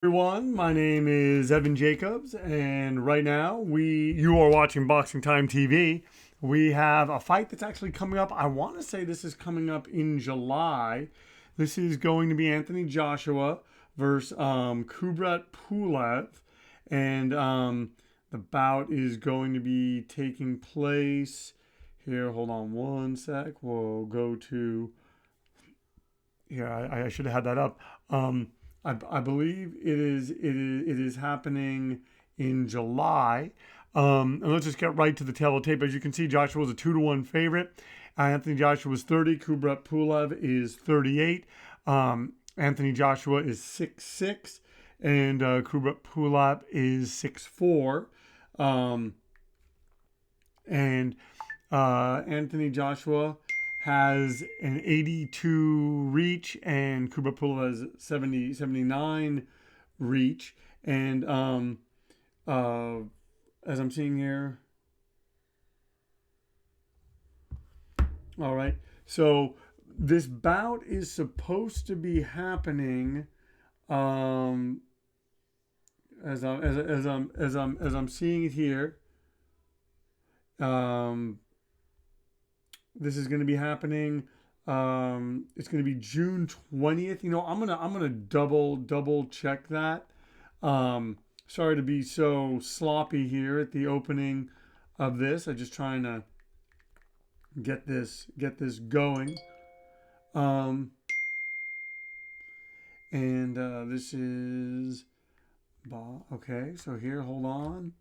Everyone, my name is Evan Jacobs, and right now you are watching Boxing Time TV. We have a fight that's actually coming up. I want to say this is coming up in July. This is going to be Anthony Joshua versus Kubrat Pulev, and the bout is going to be taking place here. Hold on one sec. We'll go to here. I should have had that up. I believe it is happening in July. And let's just get right to the tail of the tape. As you can see, Joshua was a 2-1 favorite. Anthony Joshua was 30. Kubrat Pulev is 38. Anthony Joshua is 6'6", and Kubrat Pulev is 6'4". And Anthony Joshua has an 82 reach, and Kubrat Pulev has 79 reach. And as I'm seeing here, all right. So this bout is supposed to be happening, as I'm seeing it here. This is going to be happening. It's going to be June 20th. I'm gonna double check that. Sorry to be so sloppy here at the opening of this. I'm just trying to get this going. And this is okay. So here, hold on.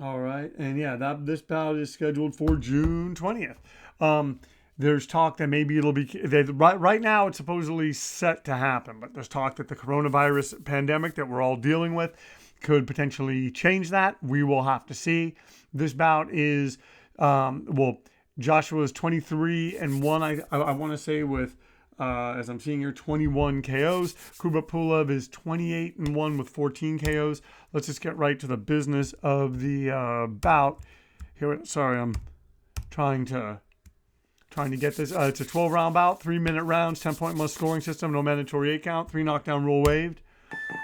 All right, and yeah, this bout is scheduled for June 20th. There's talk that maybe it'll be right now. It's supposedly set to happen, but there's talk that the coronavirus pandemic that we're all dealing with could potentially change that. We will have to see. This bout is Joshua is 23-1. I want to say with. As I'm seeing here, 21 KOs. Kubrat Pulev is 28-1 with 14 KOs. Let's just get right to the business of the bout. Here, sorry, I'm trying to get this. It's a 12-round bout, 3-minute rounds, 10-point must scoring system, no mandatory 8 count, 3 knockdown rule waived.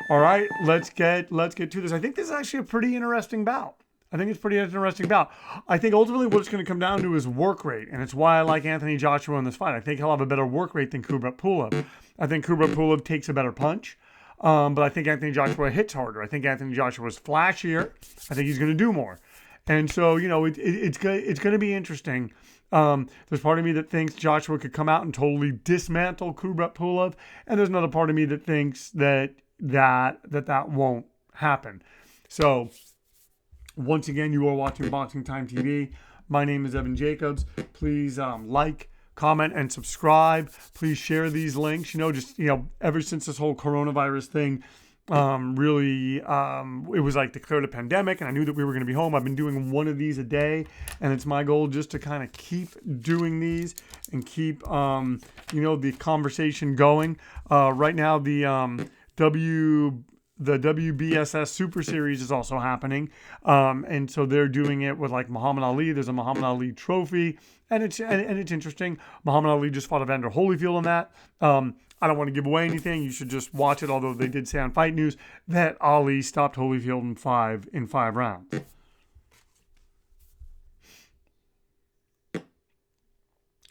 All right, let's get to this. I think this is actually a pretty interesting bout. I think it's pretty interesting bout. I think ultimately what it's going to come down to is work rate, and it's why I like Anthony Joshua in this fight. I think he'll have a better work rate than Kubrat Pulev. I think Kubrat Pulev takes a better punch, but I think Anthony Joshua hits harder. I think Anthony Joshua is flashier. I think he's going to do more. And so, it's going to be interesting. There's part of me that thinks Joshua could come out and totally dismantle Kubrat Pulev, and there's another part of me that thinks that won't happen. So, once again, you are watching Boxing Time TV. My name is Evan Jacobs. Please like, comment, and subscribe. Please share these links. Ever since this whole coronavirus thing it was like declared a pandemic, and I knew that we were going to be home. I've been doing one of these a day, and it's my goal just to kind of keep doing these and keep the conversation going. Right now, the WBSS Super Series is also happening. And so they're doing it with like Muhammad Ali. There's a Muhammad Ali trophy, and it's interesting. Muhammad Ali just fought Evander Holyfield on that. I don't want to give away anything. You should just watch it, although they did say on Fight News that Ali stopped Holyfield in five rounds.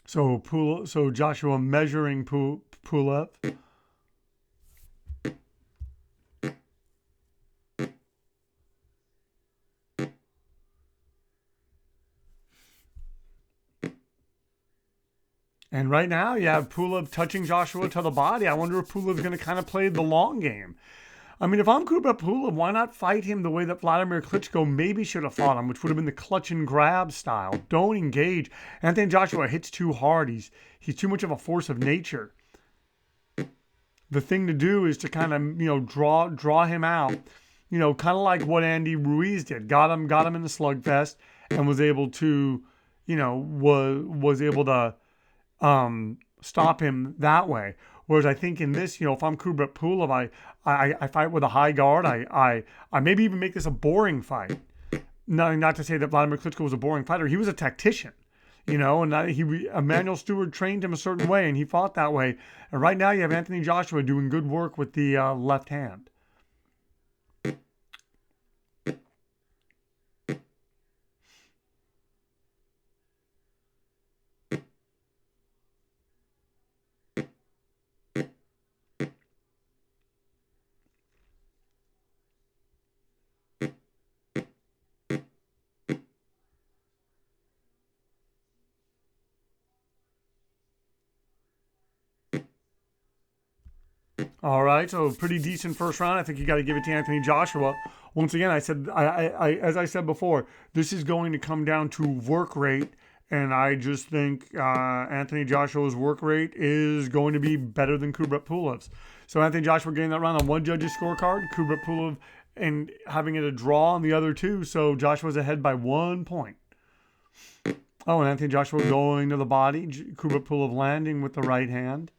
So Joshua measuring Pulev. And right now, you have Pulev touching Joshua to the body. I wonder if Pulev's going to kind of play the long game. I mean, if I'm Kubrat Pulev, why not fight him the way that Vladimir Klitschko maybe should have fought him, which would have been the clutch and grab style. Don't engage. Anthony Joshua hits too hard. He's too much of a force of nature. The thing to do is to kind of, draw him out. Kind of like what Andy Ruiz did. Got him in the slugfest and was able to, was able to stop him that way. Whereas I think in this, if I'm Kubrat Pulev, I fight with a high guard. I maybe even make this a boring fight. Not to say that Vladimir Klitschko was a boring fighter. He was a tactician. And Emmanuel Stewart trained him a certain way, and he fought that way. And right now, you have Anthony Joshua doing good work with the left hand. All right, so pretty decent first round. I think you got to give it to Anthony Joshua. Once again, as I said before, this is going to come down to work rate, and I just think Anthony Joshua's work rate is going to be better than Kubrat Pulev's. So Anthony Joshua getting that round on one judge's scorecard, Kubrat Pulev and having it a draw on the other two. So Joshua's ahead by 1 point. Oh, and Anthony Joshua going to the body, Kubrat Pulev landing with the right hand.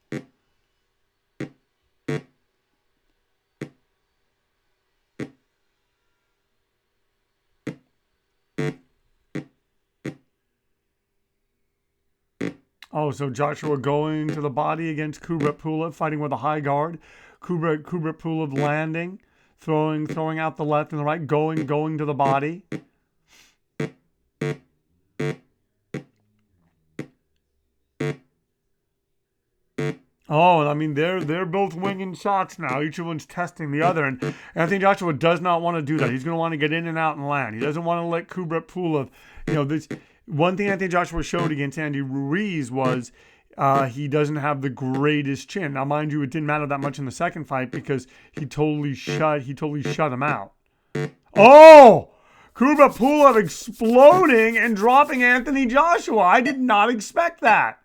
Oh, so Joshua going to the body against Kubrat Pulev, fighting with a high guard. Kubrat Pulev landing, throwing out the left and the right, going to the body. Oh, I mean they're both winging shots now. Each of one's testing the other, and Anthony Joshua does not want to do that. He's going to want to get in and out and land. He doesn't want to let Kubrat Pulev. This one thing Anthony Joshua showed against Andy Ruiz was he doesn't have the greatest chin. Now, mind you, it didn't matter that much in the second fight because he totally shut him out. Oh, Kubrat Pulev exploding and dropping Anthony Joshua. I did not expect that.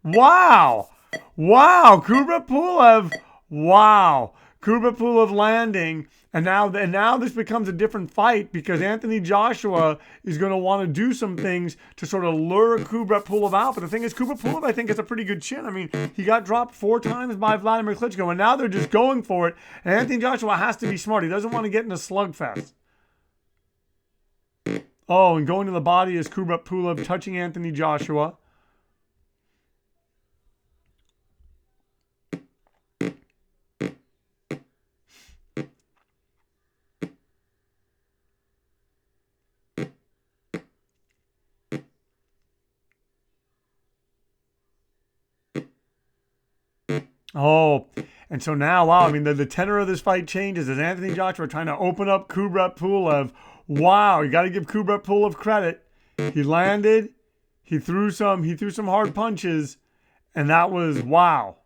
Wow. Kubrat Pulev. Wow. Kubrat Pulev landing. And now this becomes a different fight because Anthony Joshua is going to want to do some things to sort of lure Kubrat Pulev out. But the thing is, Kubrat Pulev, I think, has a pretty good chin. I mean, he got dropped 4 times by Vladimir Klitschko, and now they're just going for it. And Anthony Joshua has to be smart. He doesn't want to get in a slugfest. Oh, and going to the body is Kubrat Pulev touching Anthony Joshua. Oh, and so now, wow, I mean, the tenor of this fight changes as Anthony Joshua trying to open up Kubrat Pulev. Wow, you got to give Kubrat Pulev credit. He landed, he threw some hard punches, and that was wow.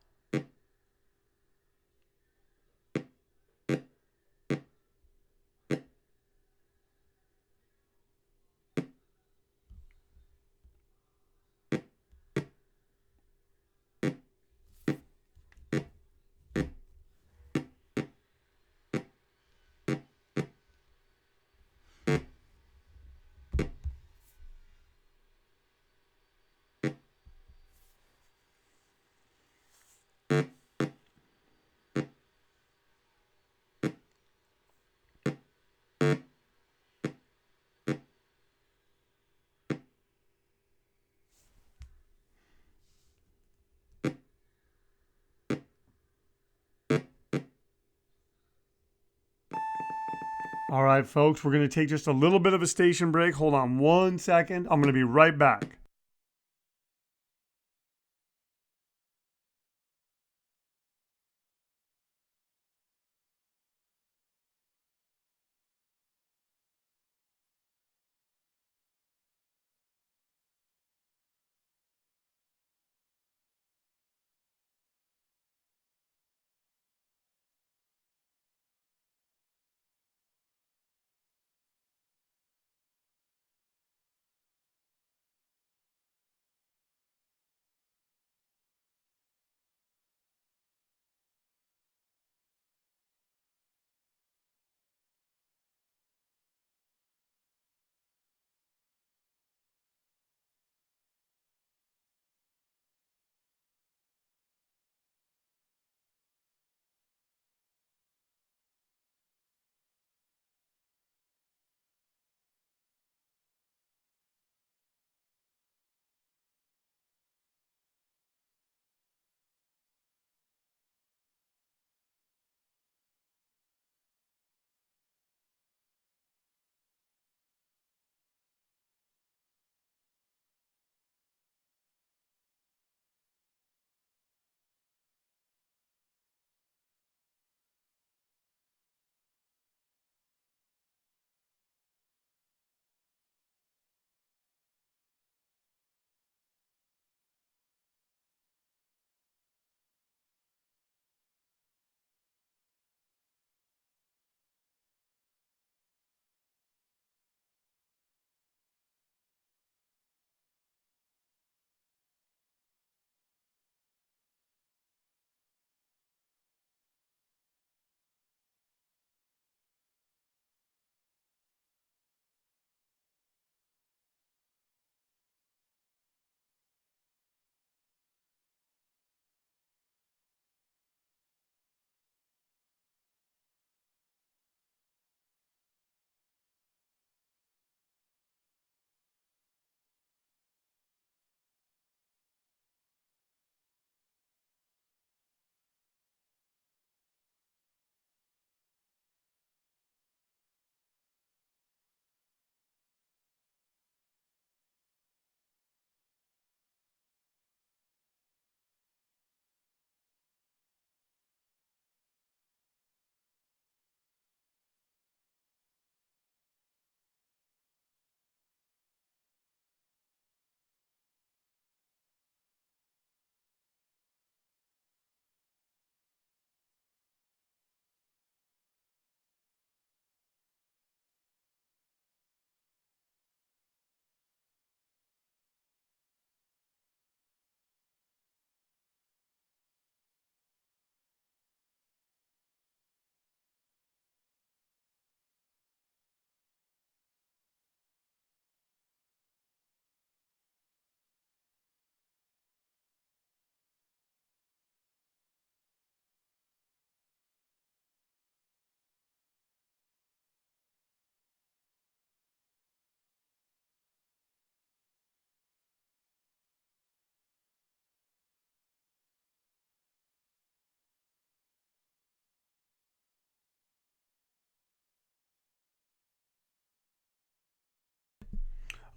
All right, folks, we're going to take just a little bit of a station break. Hold on 1 second. I'm going to be right back.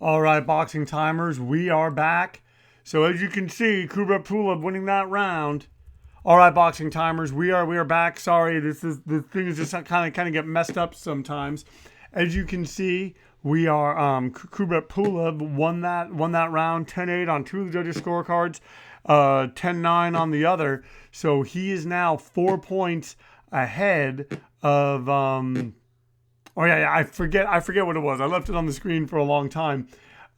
All right, boxing timers, we are back. So as you can see, Kubrat Pulev winning that round. All right, boxing timers, we are back. Sorry, the thing is just kind of get messed up sometimes. As you can see, we are Kubrat Pulev won that round 10-8 on two of the judges' scorecards, 10-9 on the other. So he is now 4 points ahead of Oh yeah, I forget what it was. I left it on the screen for a long time.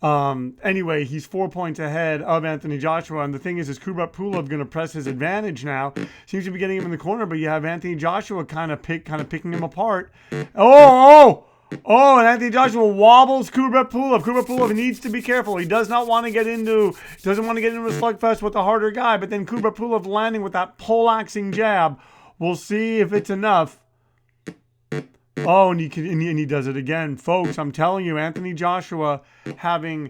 Anyway, he's 4 points ahead of Anthony Joshua, and the thing is Kubrat Pulev going to press his advantage now. Seems to be getting him in the corner, but you have Anthony Joshua kind of picking him apart. And Anthony Joshua wobbles Kubrat Pulev. Kubrat Pulev needs to be careful. He doesn't want to get into a slugfest with the harder guy, but then Kubrat Pulev landing with that poleaxing jab. We'll see if it's enough. Oh, and he does it again. Folks, I'm telling you, Anthony Joshua having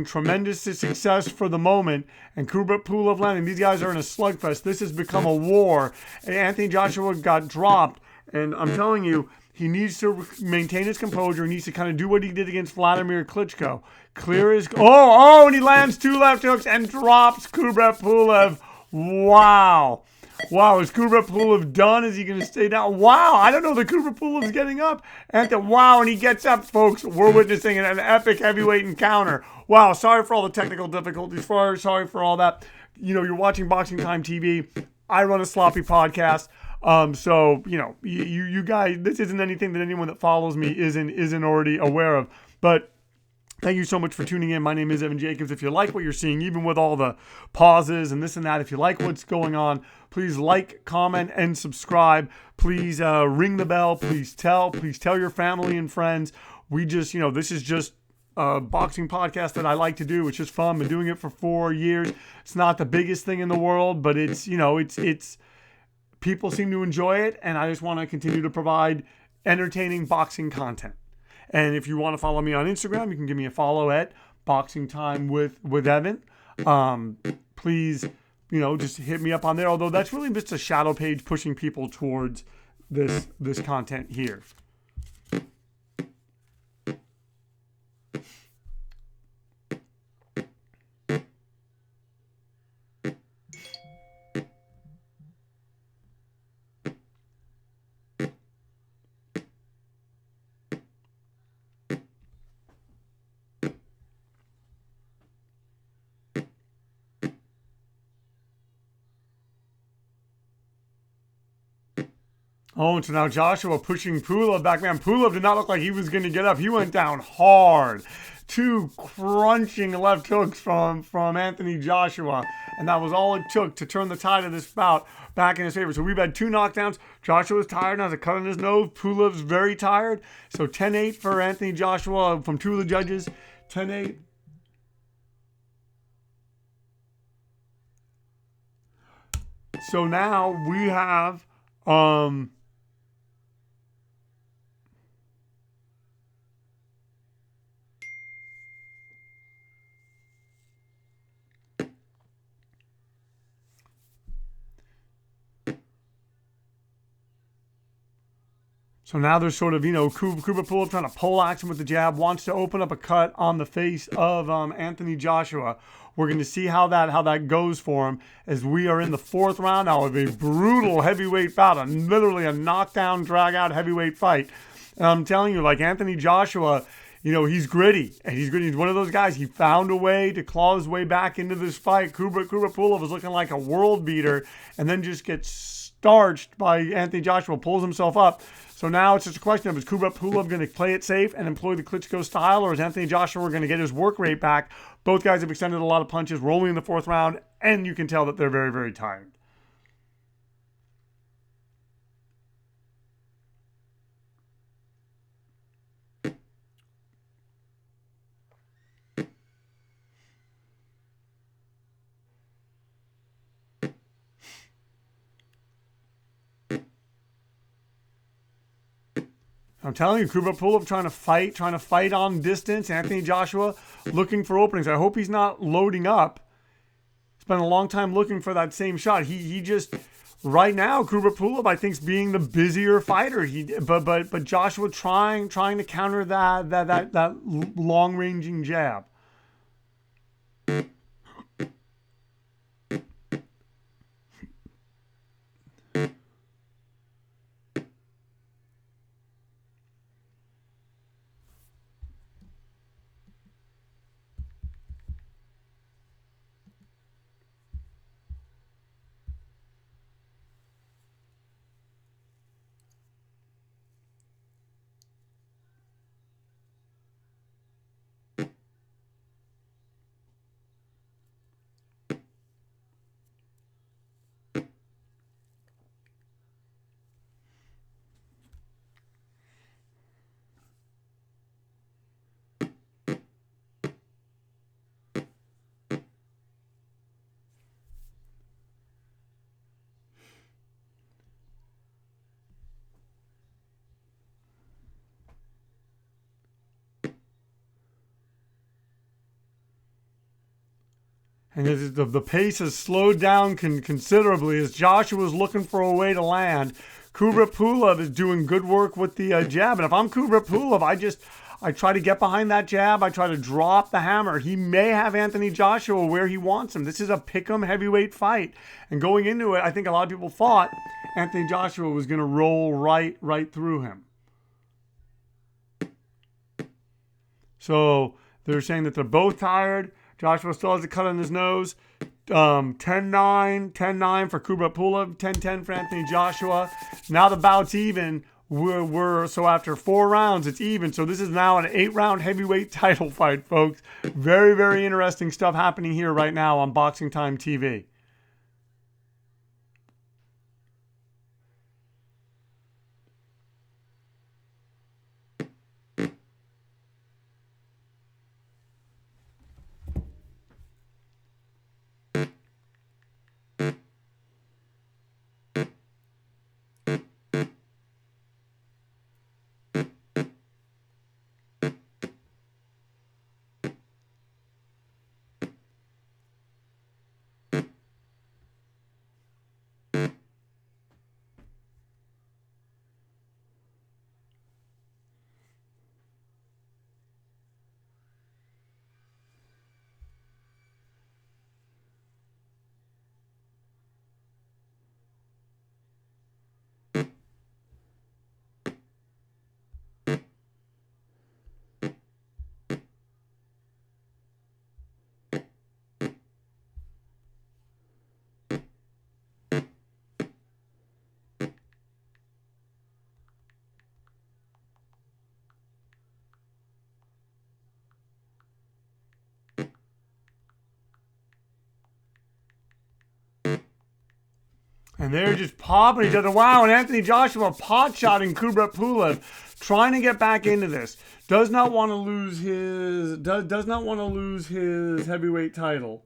tremendous success for the moment, and Kubrat Pulev landing. These guys are in a slugfest. This has become a war. And Anthony Joshua got dropped, and I'm telling you, he needs to maintain his composure. He needs to kind of do what he did against Vladimir Klitschko. Clear his... and he lands two left hooks and drops Kubrat Pulev. Wow. Wow, is Kubrat Pulev done? Is he going to stay down? Wow, I don't know. The Kubrat Pulev's getting up. And he gets up, folks. We're witnessing an epic heavyweight encounter. Wow, sorry for all the technical difficulties. Sorry for all that. You know, you're watching Boxing Time TV. I run a sloppy podcast. So, you know, you guys, this isn't anything that anyone that follows me isn't already aware of. But thank you so much for tuning in. My name is Evan Jacobs. If you like what you're seeing, even with all the pauses and this and that, if you like what's going on, please like, comment, and subscribe. Please ring the bell. Please tell your family and friends. We just, this is just a boxing podcast that I like to do. It's just fun. I've been doing it for 4 years. It's not the biggest thing in the world, but it's people seem to enjoy it, and I just want to continue to provide entertaining boxing content. And if you want to follow me on Instagram, you can give me a follow at Boxing Time with Evan. Please, just hit me up on there. Although that's really just a shadow page pushing people towards this content here. Oh, and so now Joshua pushing Pulev back. Man, Pulev did not look like he was going to get up. He went down hard. Two crunching left hooks from Anthony Joshua. And that was all it took to turn the tide of this bout back in his favor. So we've had two knockdowns. Joshua's tired now, has a cut on his nose. Pulev's very tired. So 10-8 for Anthony Joshua from two of the judges. 10-8. So now we have... So now there's sort of, Kubrat Pulev trying to poleaxe him with the jab, wants to open up a cut on the face of Anthony Joshua. We're going to see how that goes for him as we are in the fourth round now of a brutal heavyweight bout, literally a knockdown, drag-out heavyweight fight. And I'm telling you, like Anthony Joshua, he's gritty. And he's gritty. He's one of those guys. He found a way to claw his way back into this fight. Kubrat Pulev was looking like a world beater and then just gets starched by Anthony Joshua, pulls himself up. So now it's just a question of, is Kubrat Pulev going to play it safe and employ the Klitschko style, or is Anthony Joshua going to get his work rate back? Both guys have extended a lot of punches. We're only in the fourth round, and you can tell that they're very, very tired. I'm telling you, Kubrat Pulev trying to fight on distance. Anthony Joshua looking for openings. I hope he's not loading up. Spent a long time looking for that same shot. He just right now, Kubrat Pulev, I think, is being the busier fighter. But Joshua trying to counter that long ranging jab. And the pace has slowed down considerably as Joshua's looking for a way to land. Kubrat Pulev is doing good work with the jab. And if I'm Kubrat Pulev, I try to get behind that jab. I try to drop the hammer. He may have Anthony Joshua where he wants him. This is a pick'em heavyweight fight. And going into it, I think a lot of people thought Anthony Joshua was going to roll right through him. So they're saying that they're both tired. Joshua still has a cut on his nose. 10-9 for Kubrat Pulev, 10-10 for Anthony Joshua. Now the bout's even. So after 4 rounds, it's even. So this is now an 8-round heavyweight title fight, folks. Very, very interesting stuff happening here right now on Boxing Time TV. And they're just popping each other. Wow, and Anthony Joshua pot-shotting Kubrat Pulev, trying to get back into this. Does not want to lose his heavyweight title.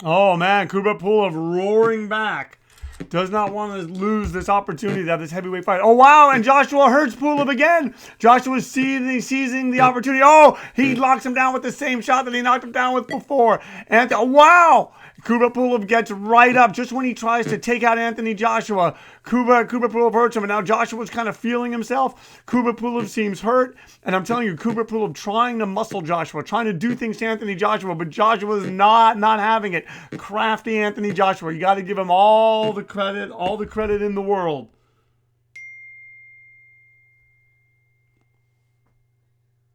Oh man, Kubrat Pulev roaring back. Does not want to lose this opportunity to have this heavyweight fight. Oh wow, and Joshua hurts Pulev again. Joshua's seizing the opportunity. Oh, he locks him down with the same shot that he knocked him down with before. And wow! Kubrat Pulev gets right up just when he tries to take out Anthony Joshua. Kubrat Pulev hurts him, and now Joshua's kind of feeling himself. Kubrat Pulev seems hurt, and I'm telling you, Kubrat Pulev trying to muscle Joshua, trying to do things to Anthony Joshua, but Joshua's not having it. Crafty Anthony Joshua, you got to give him all the credit in the world.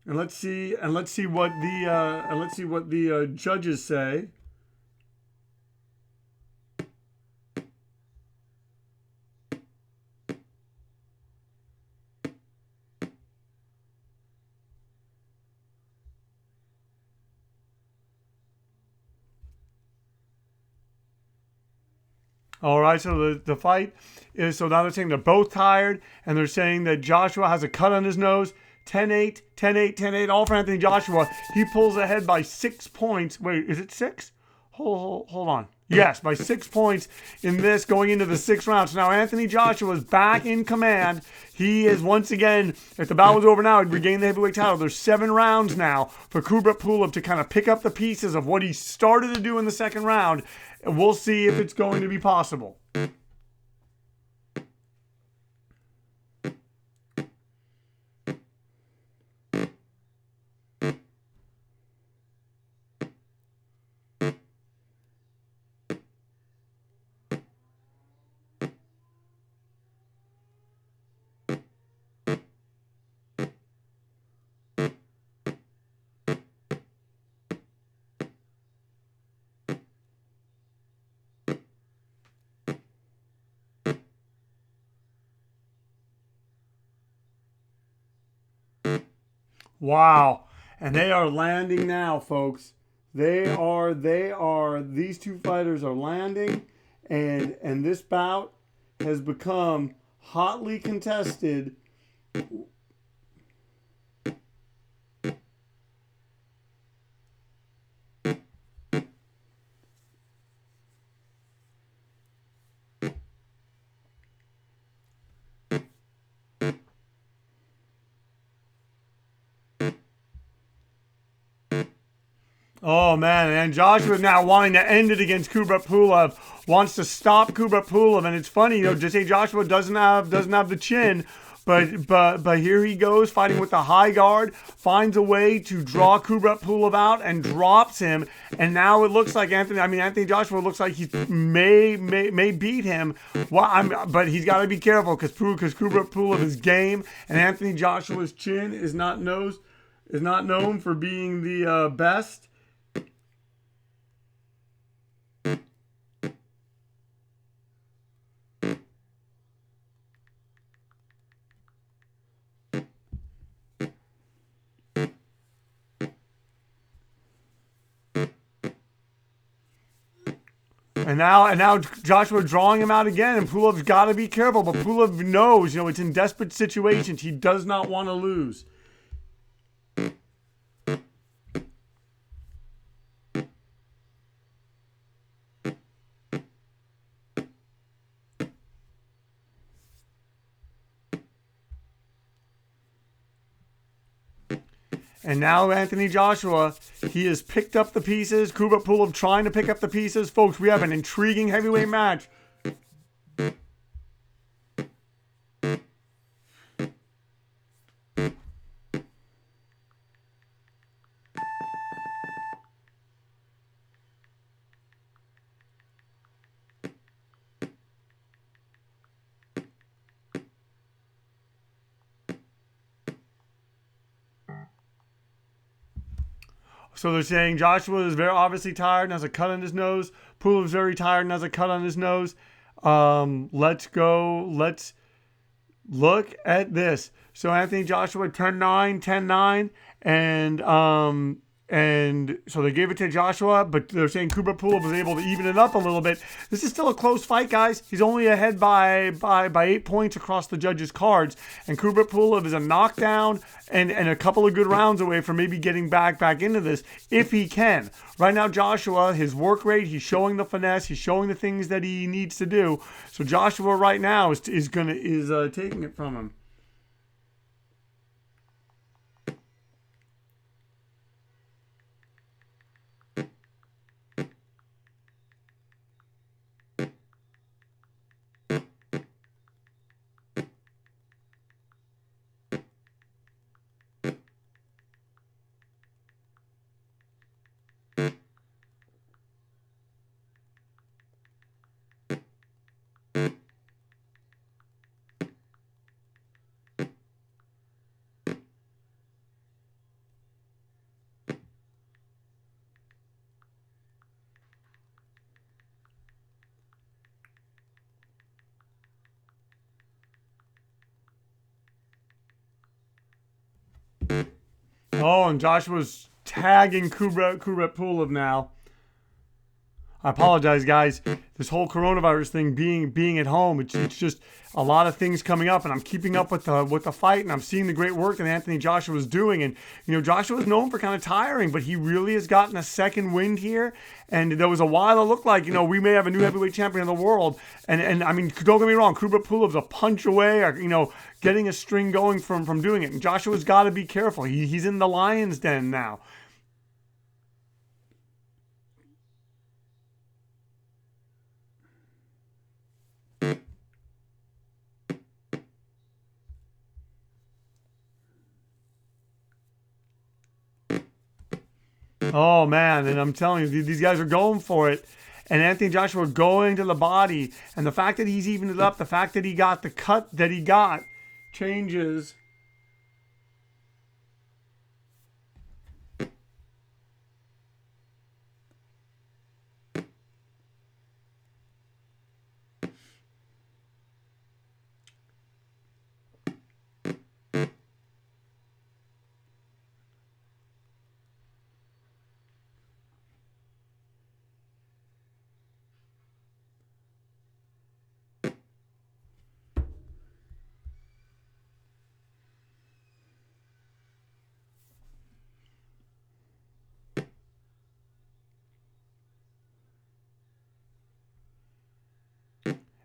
And let's see what the judges say. All right, so the fight is, so now they're saying they're both tired, and they're saying that Joshua has a cut on his nose. 10-8, 10-8, 10-8, all for Anthony Joshua. He pulls ahead by 6 points. Wait, is it 6? Hold on. Yes, by 6 points in this going into the 6th round. So now Anthony Joshua is back in command. He is once again, if the battle was over now, he'd regain the heavyweight title. There's 7 rounds now for Kubrat Pulev to kind of pick up the pieces of what he started to do in the 2nd round. And we'll see if it's going to be possible. Wow. And they are landing now, folks. These two fighters are landing, and this bout has become hotly contested. Oh man, and Joshua now wanting to end it against Kubrat Pulev, wants to stop Kubrat Pulev, and it's funny, just say Joshua doesn't have the chin, but here he goes fighting with the high guard, finds a way to draw Kubrat Pulev out and drops him, and now it looks like Anthony Joshua looks like he may beat him. Well, but he's got to be careful because Kubrat Pulev is game, and Anthony Joshua's chin is not known for being the best. And now Joshua drawing him out again, and Pulev's got to be careful. But Pulev knows, it's in desperate situations. He does not want to lose. And now Anthony Joshua, he has picked up the pieces. Kubrat Pulev trying to pick up the pieces. Folks, we have an intriguing heavyweight match. So they're saying Joshua is very obviously tired and has a cut on his nose. Pulev's very tired and has a cut on his nose. Let's go. Let's look at this. So Anthony Joshua 10-9, 10-9, and so they gave it to Joshua, but they're saying Kubrat Pulev was able to even it up a little bit. This is still a close fight, guys. He's only ahead by 8 points across the judges' cards, and Kubrat Pulev is a knockdown and a couple of good rounds away from maybe getting back into this if he can. Right now, Joshua, his work rate, he's showing the finesse, he's showing the things that he needs to do. So Joshua right now is taking it from him. Oh, and Joshua's tagging Kubrat Pulev now. I apologize, guys. This whole coronavirus thing, being at home, it's just a lot of things coming up, and I'm keeping up with the fight, and I'm seeing the great work that Anthony Joshua is doing. And Joshua is known for kind of tiring, but he really has gotten a second wind here. And there was a while it looked like we may have a new heavyweight champion of the world. And I mean, don't get me wrong, Kubrat Pulev's a punch away, or getting a string going from doing it. And Joshua's got to be careful. He's in the lion's den now. Oh man, and I'm telling you, these guys are going for it. And Anthony Joshua going to the body. And the fact that he's evened it up, the fact that he got the cut that he got changes.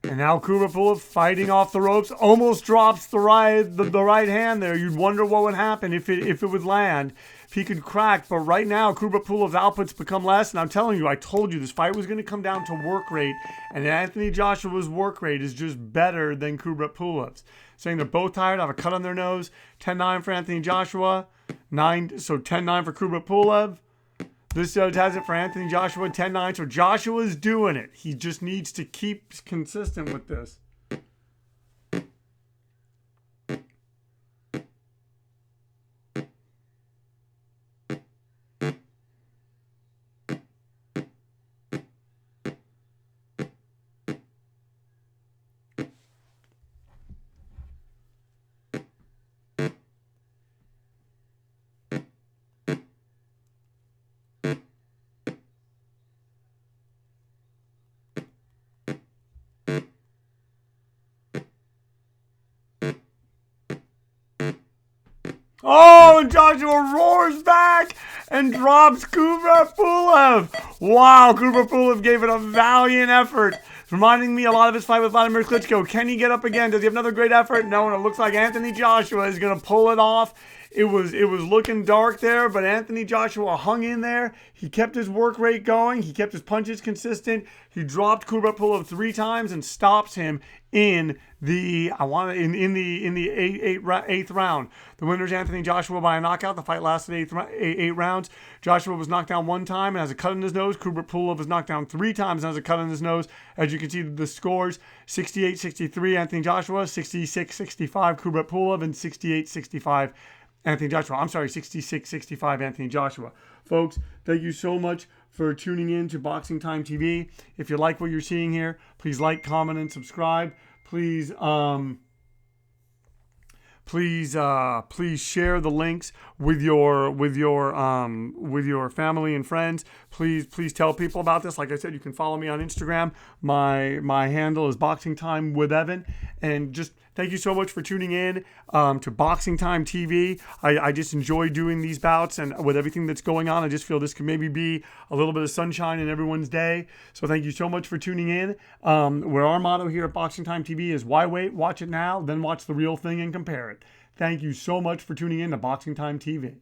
And now Kubrat Pulev fighting off the ropes, almost drops the right hand there. You'd wonder what would happen if it would land, if he could crack. But right now, Kubrat Pulev's output's become less. And I'm telling you, I told you this fight was going to come down to work rate. And Anthony Joshua's work rate is just better than Kubrat Pulev's. Saying they're both tired, have a cut on their nose. 10-9 for Anthony Joshua. 10-9 for Kubrat Pulev. This has it for Anthony Joshua, 10-9. So Joshua's doing it. He just needs to keep consistent with this. Oh, and Joshua roars back and drops Kubrat Pulev. Wow, Kubrat Pulev gave it a valiant effort. It's reminding me a lot of his fight with Vladimir Klitschko. Can he get up again? Does he have another great effort? No, and it looks like Anthony Joshua is going to pull it off. It was looking dark there, but Anthony Joshua hung in there. He kept his work rate going. He kept his punches consistent. He dropped Kubrat Pulev 3 times and stops him in the eighth round. The winner's Anthony Joshua by a knockout. The fight lasted eight rounds. Joshua was knocked down 1 time and has a cut in his nose. Kubrat Pulev was knocked down 3 times and has a cut in his nose. As you can see, the scores: 68-63 Anthony Joshua, 66-65 Kubrat Pulev, and 68-65 Anthony Joshua. I'm sorry, 66-65 Anthony Joshua. Folks, thank you so much for tuning in to Boxing Time TV. If you like what you're seeing here, please like, comment, and subscribe. Please share the links with your family and friends. Please tell people about this. Like I said, you can follow me on Instagram. My handle is Boxing Time with Evan. And just thank you so much for tuning in to Boxing Time TV. I just enjoy doing these bouts, and with everything that's going on, I just feel this could maybe be a little bit of sunshine in everyone's day. So thank you so much for tuning in. Where our motto here at Boxing Time TV is, why wait? Watch it now, then watch the real thing and compare it. Thank you so much for tuning in to Boxing Time TV.